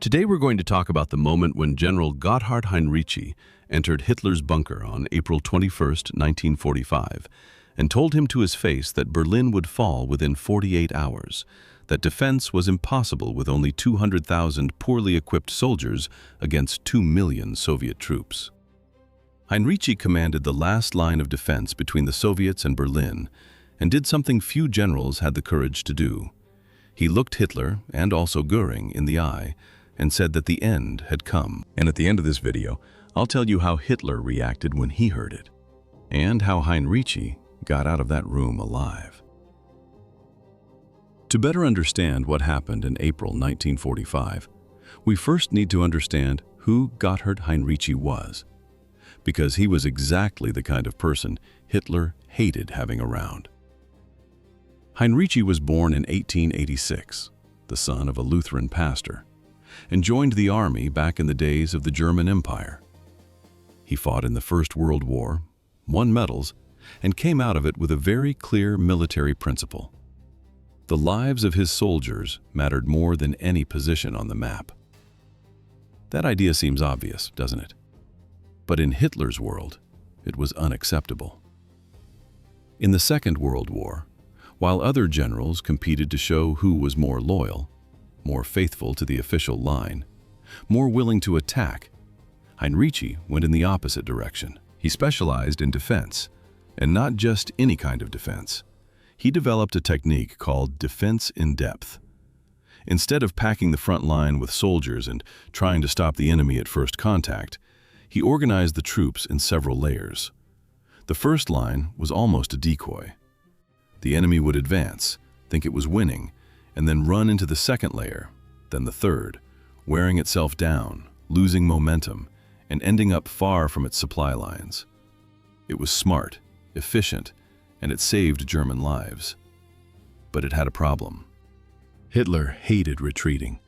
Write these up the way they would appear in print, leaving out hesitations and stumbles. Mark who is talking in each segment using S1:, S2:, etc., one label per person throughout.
S1: Today we're going to talk about the moment when General Gotthard Heinrici entered Hitler's bunker on April 21, 1945, and told him to his face that Berlin would fall within 48 hours, that defense was impossible with only 200,000 poorly equipped soldiers against 2 million Soviet troops. Heinrici commanded the last line of defense between the Soviets and Berlin, and did something few generals had the courage to do. He looked Hitler, and also Göring, in the eye, and said that the end had come. And at the end of this video, I'll tell you how Hitler reacted when he heard it, and how Heinrici got out of that room alive. To better understand what happened in April 1945, we first need to understand who Gotthard Heinrici was, because he was exactly the kind of person Hitler hated having around. Heinrici was born in 1886, the son of a Lutheran pastor, and joined the army back in the days of the German Empire. He fought in the First World War, won medals, and came out of it with a very clear military principle. The lives of his soldiers mattered more than any position on the map. That idea seems obvious, doesn't it? But in Hitler's world, it was unacceptable. In the Second World War, while other generals competed to show who was more loyal, more faithful to the official line, more willing to attack, Heinrici went in the opposite direction. He specialized in defense, and not just any kind of defense. He developed a technique called defense in depth. Instead of packing the front line with soldiers and trying to stop the enemy at first contact, he organized the troops in several layers. The first line was almost a decoy. The enemy would advance, think it was winning, and then run into the second layer, then the third, wearing itself down, losing momentum, and ending up far from its supply lines. It was smart, efficient, and it saved German lives. But it had a problem. Hitler hated retreating.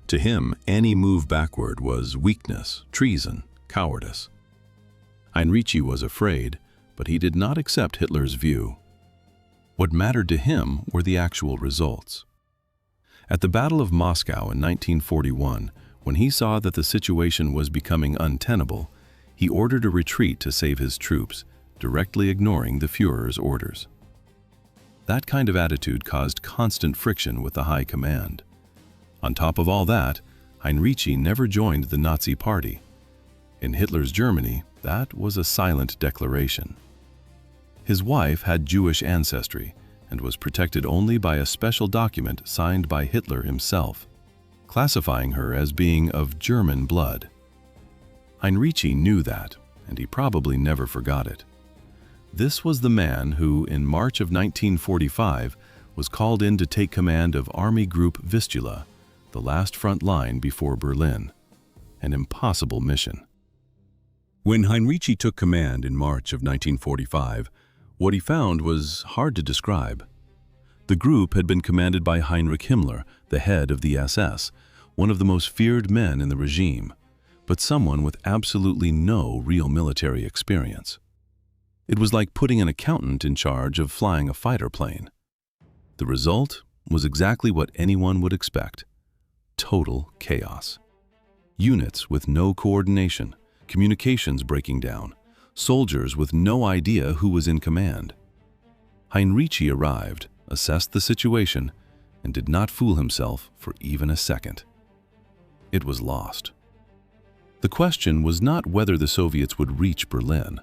S1: To him, any move backward was weakness, treason, cowardice. Heinrici was afraid, but he did not accept Hitler's view. What mattered to him were the actual results. At the Battle of Moscow in 1941, when he saw that the situation was becoming untenable, he ordered a retreat to save his troops, directly ignoring the Führer's orders. That kind of attitude caused constant friction with the high command. On top of all that, Heinrici never joined the Nazi Party. In Hitler's Germany, that was a silent declaration. His wife had Jewish ancestry and was protected only by a special document signed by Hitler himself, classifying her as being of German blood. Heinrici knew that, and he probably never forgot it. This was the man who, in March of 1945, was called in to take command of Army Group Vistula, the last front line before Berlin. An impossible mission. When Heinrici took command in March of 1945, what he found was hard to describe. The group had been commanded by Heinrich Himmler, the head of the SS, one of the most feared men in the regime, but someone with absolutely no real military experience. It was like putting an accountant in charge of flying a fighter plane. The result was exactly what anyone would expect: total chaos. Units with no coordination, communications breaking down, soldiers with no idea who was in command. Heinrici arrived, assessed the situation, and did not fool himself for even a second. It was lost. The question was not whether the Soviets would reach Berlin.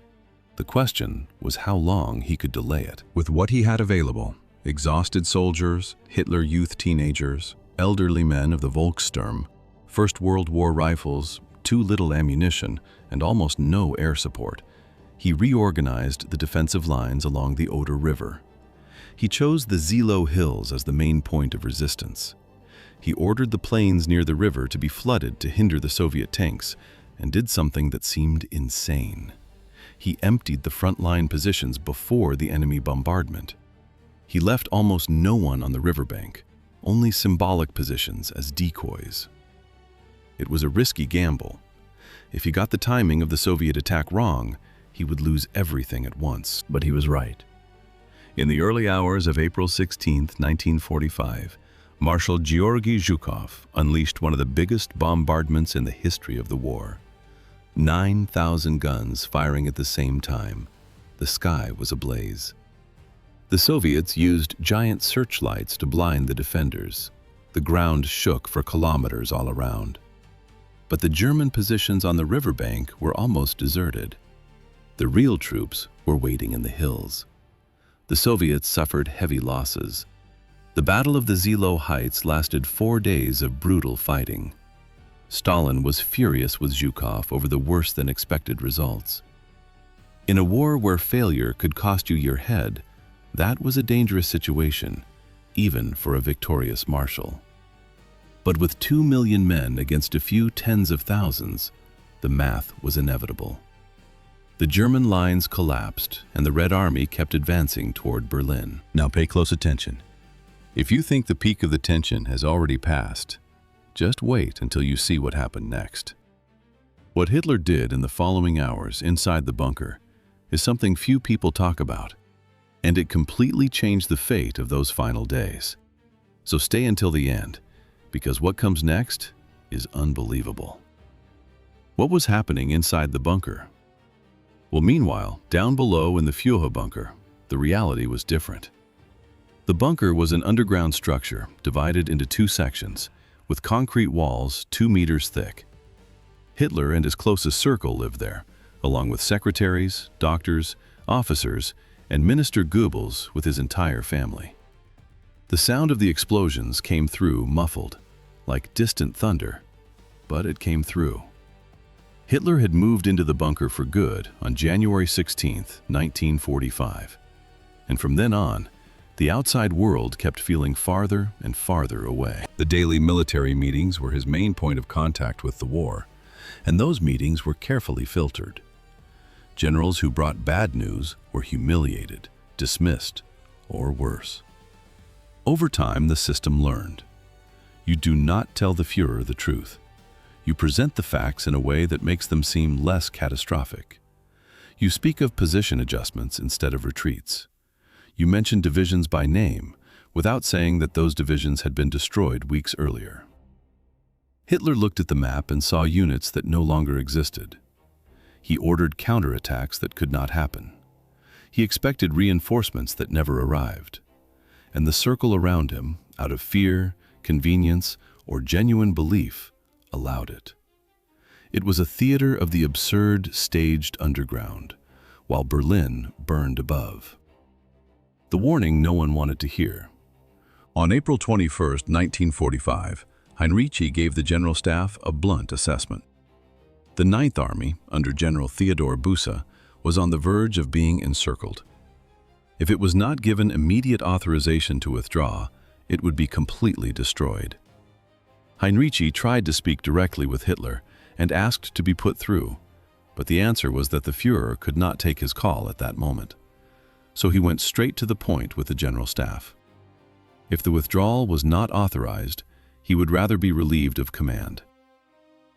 S1: The question was how long he could delay it. With what he had available, exhausted soldiers, Hitler Youth teenagers, elderly men of the Volkssturm, First World War rifles, too little ammunition, and almost no air support, he reorganized the defensive lines along the Oder River. He chose the Seelow Hills as the main point of resistance. He ordered the plains near the river to be flooded to hinder the Soviet tanks, and did something that seemed insane. He emptied the front-line positions before the enemy bombardment. He left almost no one on the riverbank, only symbolic positions as decoys. It was a risky gamble. If he got the timing of the Soviet attack wrong, he would lose everything at once. But he was right. In the early hours of April 16, 1945, Marshal Georgy Zhukov unleashed one of the biggest bombardments in the history of the war. 9,000 guns firing at the same time. The sky was ablaze. The Soviets used giant searchlights to blind the defenders. The ground shook for kilometers all around. But the German positions on the riverbank were almost deserted. The real troops were waiting in the hills. The Soviets suffered heavy losses. The Battle of the Seelow Heights lasted 4 days of brutal fighting. Stalin was furious with Zhukov over the worse-than-expected results. In a war where failure could cost you your head, that was a dangerous situation, even for a victorious marshal. But with 2 million men against a few tens of thousands, the math was inevitable. The German lines collapsed, and the Red Army kept advancing toward Berlin. Now pay close attention. If you think the peak of the tension has already passed, just wait until you see what happened next. What Hitler did in the following hours inside the bunker is something few people talk about, and it completely changed the fate of those final days. So stay until the end, because what comes next is unbelievable. What was happening inside the bunker? Well, meanwhile, down below in the Führer bunker, the reality was different. The bunker was an underground structure divided into 2 sections, with concrete walls 2 meters thick. Hitler and his closest circle lived there, along with secretaries, doctors, officers, and Minister Goebbels with his entire family. The sound of the explosions came through muffled, like distant thunder, but it came through. Hitler had moved into the bunker for good on January 16, 1945. And from then on, the outside world kept feeling farther and farther away. The daily military meetings were his main point of contact with the war, and those meetings were carefully filtered. Generals who brought bad news were humiliated, dismissed, or worse. Over time, the system learned. You do not tell the Führer the truth. You present the facts in a way that makes them seem less catastrophic. You speak of position adjustments instead of retreats. You mention divisions by name without saying that those divisions had been destroyed weeks earlier. Hitler looked at the map and saw units that no longer existed. He ordered counterattacks that could not happen. He expected reinforcements that never arrived. And the circle around him, out of fear, convenience, or genuine belief, allowed it. It was a theater of the absurd staged underground, while Berlin burned above. The warning no one wanted to hear. On April 21, 1945, Heinrici gave the General Staff a blunt assessment. The Ninth Army, under General Theodor Busse, was on the verge of being encircled. If it was not given immediate authorization to withdraw, it would be completely destroyed. Heinrici tried to speak directly with Hitler and asked to be put through, but the answer was that the Führer could not take his call at that moment. So he went straight to the point with the General Staff. If the withdrawal was not authorized, he would rather be relieved of command.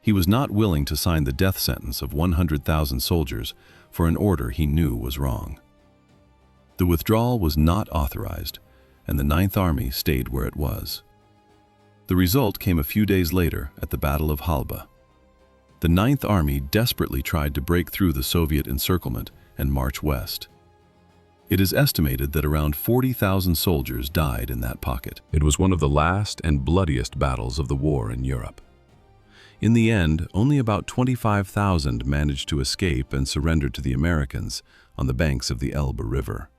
S1: He was not willing to sign the death sentence of 100,000 soldiers for an order he knew was wrong. The withdrawal was not authorized, and the Ninth Army stayed where it was. The result came a few days later at the Battle of Halba. The Ninth Army desperately tried to break through the Soviet encirclement and march west. It is estimated that around 40,000 soldiers died in that pocket. It was one of the last and bloodiest battles of the war in Europe. In the end, only about 25,000 managed to escape and surrender to the Americans on the banks of the Elbe River.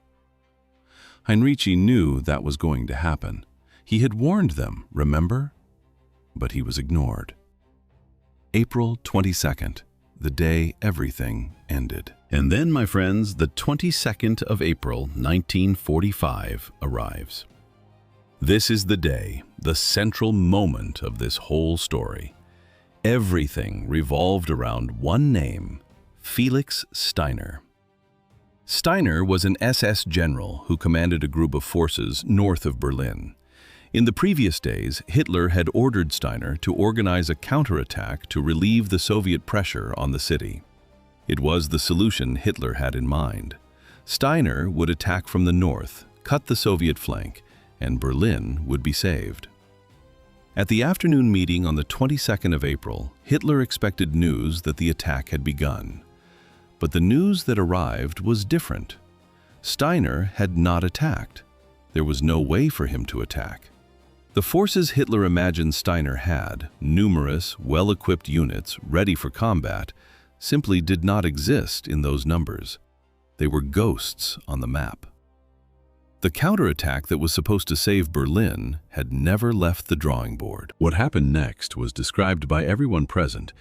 S1: Heinrici knew that was going to happen. He had warned them, remember? But he was ignored. April 22nd, the day everything ended. And then, my friends, the 22nd of April, 1945 arrives. This is the day, the central moment of this whole story. Everything revolved around one name, Felix Steiner. Steiner was an SS general who commanded a group of forces north of Berlin. In the previous days, Hitler had ordered Steiner to organize a counterattack to relieve the Soviet pressure on the city. It was the solution Hitler had in mind. Steiner would attack from the north, cut the Soviet flank, and Berlin would be saved. At the afternoon meeting on the 22nd of April, Hitler expected news that the attack had begun. But the news that arrived was different. Steiner had not attacked. There was no way for him to attack. The forces Hitler imagined Steiner had, numerous, well-equipped units ready for combat, simply did not exist in those numbers. They were ghosts on the map. The counterattack that was supposed to save Berlin had never left the drawing board. What happened next was described by everyone present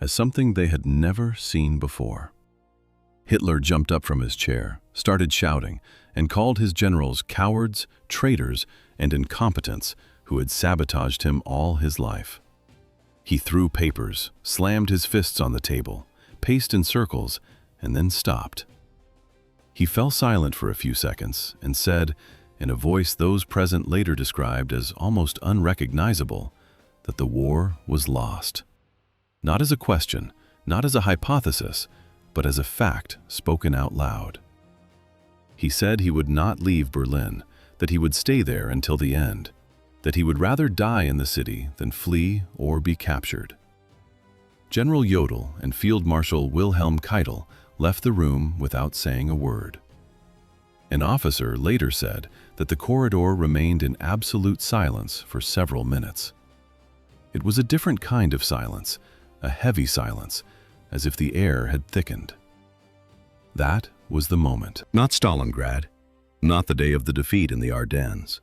S1: as something they had never seen before. Hitler jumped up from his chair, started shouting, and called his generals cowards, traitors, and incompetents who had sabotaged him all his life. He threw papers, slammed his fists on the table, paced in circles, and then stopped. He fell silent for a few seconds and said, in a voice those present later described as almost unrecognizable, that the war was lost. Not as a question, not as a hypothesis, but as a fact spoken out loud. He said he would not leave Berlin, that he would stay there until the end, that he would rather die in the city than flee or be captured. General Jodl and Field Marshal Wilhelm Keitel left the room without saying a word. An officer later said that the corridor remained in absolute silence for several minutes. It was a different kind of silence, a heavy silence, as if the air had thickened. That was the moment. Not Stalingrad, not the day of the defeat in the Ardennes.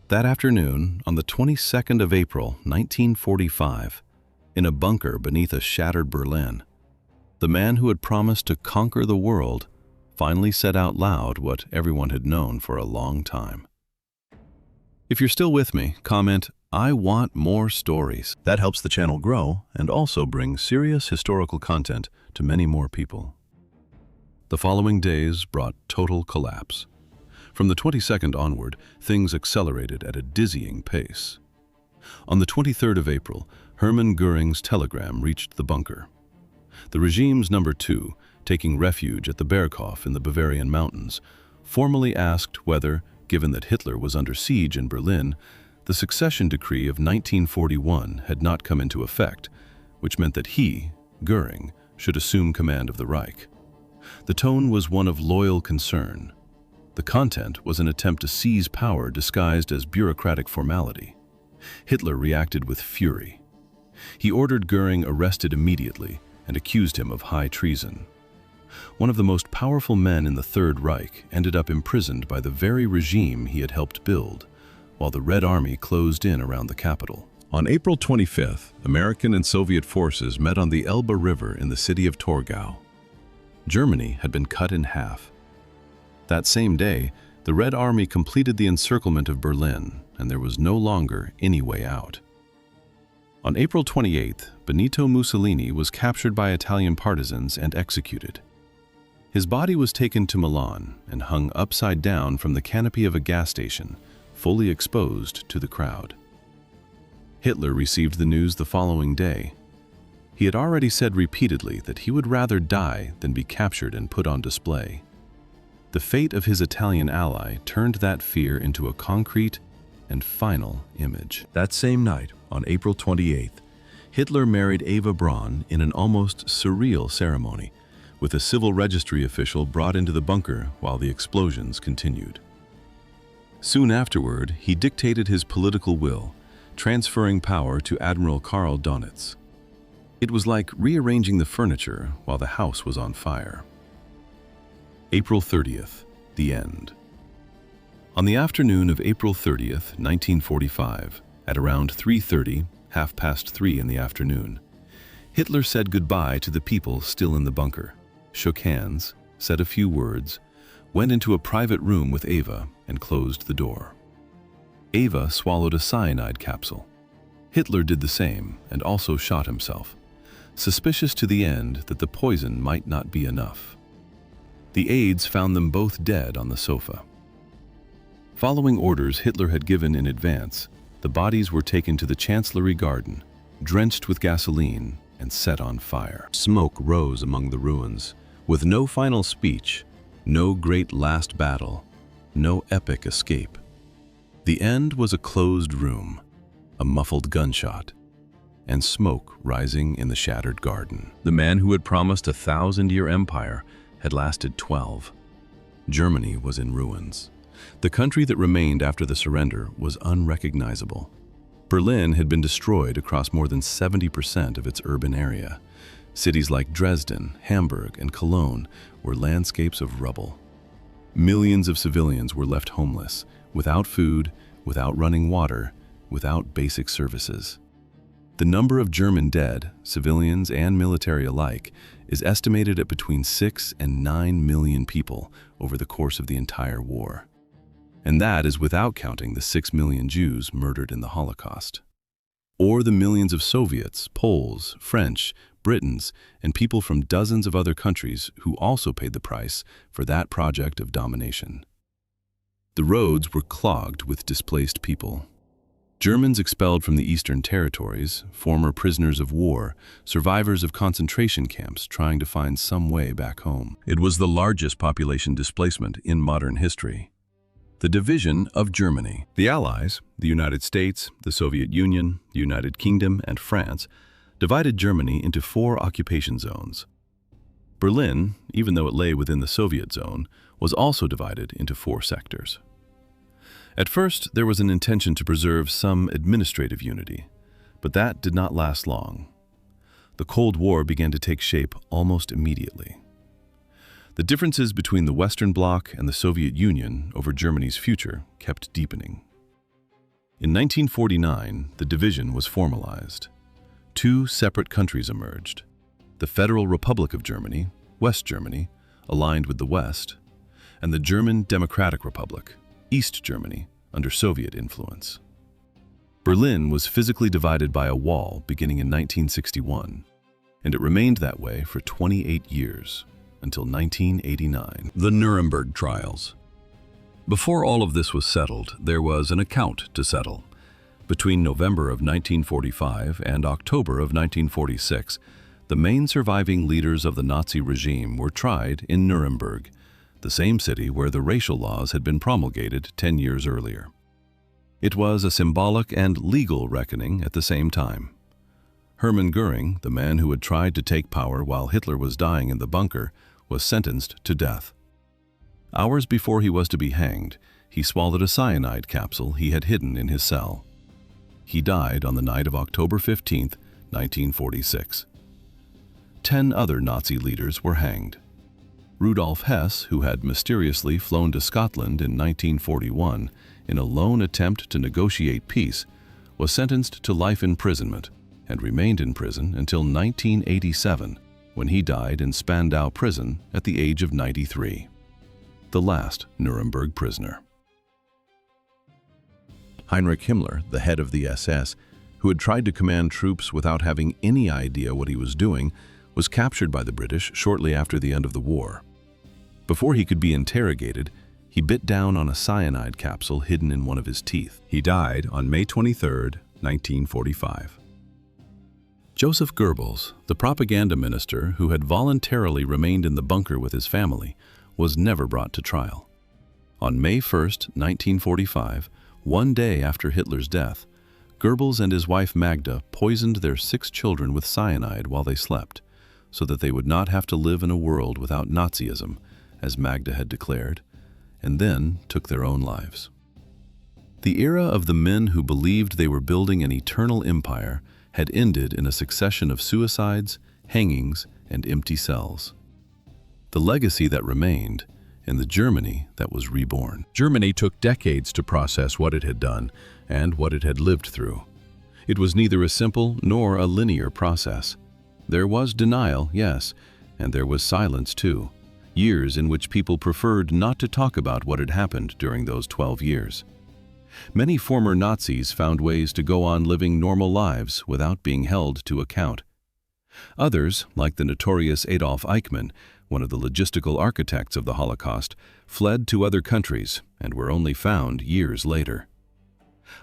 S1: That afternoon, on the 22nd of April, 1945, in a bunker beneath a shattered Berlin, the man who had promised to conquer the world finally said out loud what everyone had known for a long time. If you're still with me, comment, "I want more stories." That helps the channel grow and also brings serious historical content to many more people. The following days brought total collapse. From the 22nd onward, things accelerated at a dizzying pace. On the 23rd of April, Hermann Göring's telegram reached the bunker. The regime's number 2, taking refuge at the Berghof in the Bavarian mountains, formally asked whether, given that Hitler was under siege in Berlin, the succession decree of 1941 had not come into effect, which meant that he, Göring, should assume command of the Reich. The tone was one of loyal concern. The content was an attempt to seize power disguised as bureaucratic formality. Hitler reacted with fury. He ordered Göring arrested immediately and accused him of high treason. One of the most powerful men in the Third Reich ended up imprisoned by the very regime he had helped build, while the Red Army closed in around the capital. On April 25th, American and Soviet forces met on the Elbe River in the city of Torgau. Germany had been cut in half. That same day, the Red Army completed the encirclement of Berlin, and there was no longer any way out. On April 28th, Benito Mussolini was captured by Italian partisans and executed. His body was taken to Milan and hung upside down from the canopy of a gas station, fully exposed to the crowd. Hitler received the news the following day. He had already said repeatedly that he would rather die than be captured and put on display. The fate of his Italian ally turned that fear into a concrete and final image. That same night, on April 28th, Hitler married Eva Braun in an almost surreal ceremony, with a civil registry official brought into the bunker while the explosions continued. Soon afterward, he dictated his political will, transferring power to Admiral Karl Donitz. It was like rearranging the furniture while the house was on fire. April 30th, the end. On the afternoon of April 30th, 1945, at around 3:30, 3:30 in the afternoon, Hitler said goodbye to the people still in the bunker, shook hands, said a few words, went into a private room with Eva, and closed the door. Eva swallowed a cyanide capsule. Hitler did the same and also shot himself, suspicious to the end that the poison might not be enough. The aides found them both dead on the sofa. Following orders Hitler had given in advance, the bodies were taken to the Chancellery Garden, drenched with gasoline, and set on fire. Smoke rose among the ruins, with no final speech, no great last battle, no epic escape. The end was a closed room. a muffled gunshot, and smoke rising in the shattered garden. The man who had promised a 1,000-year empire had lasted 12. Germany was in ruins. The country that remained after the surrender was unrecognizable. Berlin had been destroyed across more than 70% of its urban area. Cities like Dresden, Hamburg, and Cologne were landscapes of rubble. Millions of civilians were left homeless, without food, without running water, without basic services. The number of German dead, civilians and military alike, is estimated at between 6 and 9 million people over the course of the entire war. And that is without counting the 6 million Jews murdered in the Holocaust. Or the millions of Soviets, Poles, French, Britons, and people from dozens of other countries who also paid the price for that project of domination. The roads were clogged with displaced people. Germans expelled from the Eastern Territories, former prisoners of war, survivors of concentration camps trying to find some way back home. It was the largest population displacement in modern history. The division of Germany. The Allies, the United States, the Soviet Union, the United Kingdom, and France, divided Germany into 4 occupation zones. Berlin, even though it lay within the Soviet zone, was also divided into 4 sectors. At first, there was an intention to preserve some administrative unity, but that did not last long. The Cold War began to take shape almost immediately. The differences between the Western Bloc and the Soviet Union over Germany's future kept deepening. In 1949, the division was formalized. 2 separate countries emerged: the Federal Republic of Germany, West Germany, aligned with the West, and the German Democratic Republic, East Germany, under Soviet influence. Berlin was physically divided by a wall beginning in 1961, and it remained that way for 28 years, until 1989. The Nuremberg trials. Before all of this was settled, there was an account to settle. Between November of 1945 and October of 1946, the main surviving leaders of the Nazi regime were tried in Nuremberg, the same city where the racial laws had been promulgated 10 years earlier. It was a symbolic and legal reckoning at the same time. Hermann Göring, the man who had tried to take power while Hitler was dying in the bunker, was sentenced to death. Hours before he was to be hanged, he swallowed a cyanide capsule he had hidden in his cell. He died on the night of October 15, 1946. 10 other Nazi leaders were hanged. Rudolf Hess, who had mysteriously flown to Scotland in 1941 in a lone attempt to negotiate peace, was sentenced to life imprisonment and remained in prison until 1987, when he died in Spandau prison at the age of 93. The last Nuremberg prisoner. Heinrich Himmler, the head of the SS, who had tried to command troops without having any idea what he was doing, was captured by the British shortly after the end of the war. Before he could be interrogated, he bit down on a cyanide capsule hidden in one of his teeth. He died on May 23, 1945. Joseph Goebbels, the propaganda minister who had voluntarily remained in the bunker with his family, was never brought to trial. On May 1, 1945, one day after Hitler's death, Goebbels and his wife Magda poisoned their 6 children with cyanide while they slept, so that they would not have to live in a world without Nazism, as Magda had declared, and then took their own lives. The era of the men who believed they were building an eternal empire had ended in a succession of suicides, hangings, and empty cells. The legacy that remained, and the Germany that was reborn. Germany took decades to process what it had done and what it had lived through. It was neither a simple nor a linear process. There was denial, yes, and there was silence too. Years in which people preferred not to talk about what had happened during those 12 years. Many former Nazis found ways to go on living normal lives without being held to account. Others, like the notorious Adolf Eichmann, one of the logistical architects of the Holocaust, fled to other countries and were only found years later.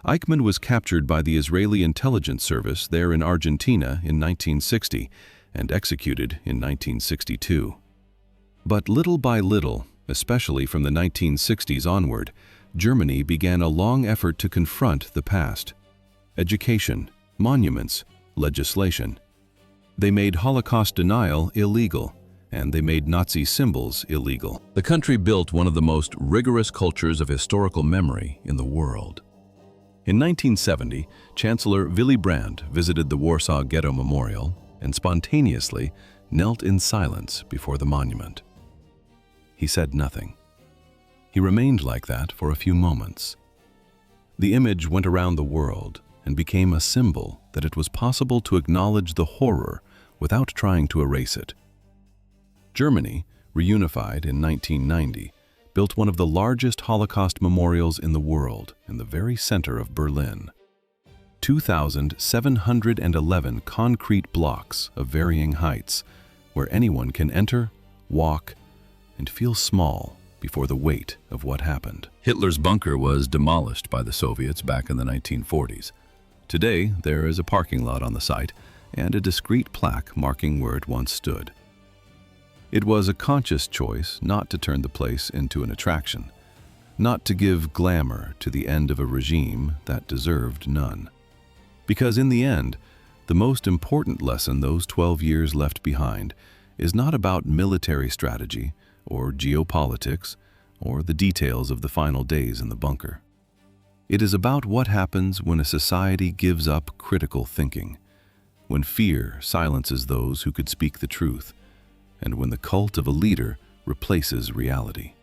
S1: Eichmann was captured by the Israeli intelligence service there in Argentina in 1960 and executed in 1962. But little by little, especially from the 1960s onward, Germany began a long effort to confront the past. education, monuments, legislation. They made Holocaust denial illegal, and they made Nazi symbols illegal. The country built one of the most rigorous cultures of historical memory in the world. In 1970, Chancellor Willy Brandt visited the Warsaw Ghetto Memorial and spontaneously knelt in silence before the monument. He said nothing. He remained like that for a few moments. The image went around the world and became a symbol that it was possible to acknowledge the horror without trying to erase it. Germany, reunified in 1990, built one of the largest Holocaust memorials in the world in the very center of Berlin. 2,711 concrete blocks of varying heights, where anyone can enter, walk, and feel small before the weight of what happened. Hitler's bunker was demolished by the Soviets back in the 1940s. Today, there is a parking lot on the site and a discreet plaque marking where it once stood. It was a conscious choice not to turn the place into an attraction, not to give glamour to the end of a regime that deserved none. Because in the end, the most important lesson those 12 years left behind is not about military strategy or geopolitics or the details of the final days in the bunker. It is about what happens when a society gives up critical thinking, when fear silences those who could speak the truth, and when the cult of a leader replaces reality.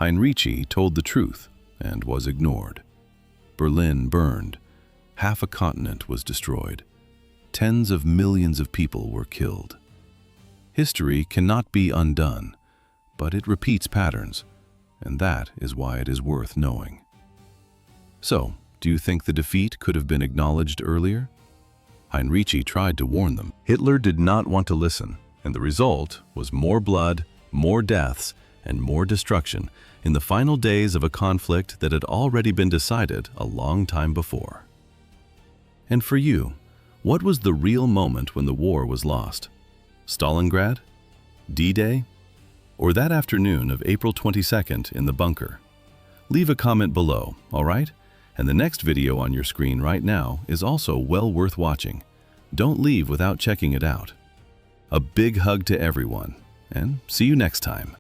S1: Heinrici told the truth and was ignored. Berlin burned. Half a continent was destroyed. Tens of millions of people were killed. History cannot be undone, but it repeats patterns, and that is why it is worth knowing. So, do you think the defeat could have been acknowledged earlier? Heinrici tried to warn them. Hitler did not want to listen, and the result was more blood, more deaths, and more destruction in the final days of a conflict that had already been decided a long time before. And for you, what was the real moment when the war was lost? Stalingrad? D-Day? Or that afternoon of April 22nd in the bunker? Leave a comment below, all right? And the next video on your screen right now is also well worth watching. Don't leave without checking it out. A big hug to everyone, and see you next time.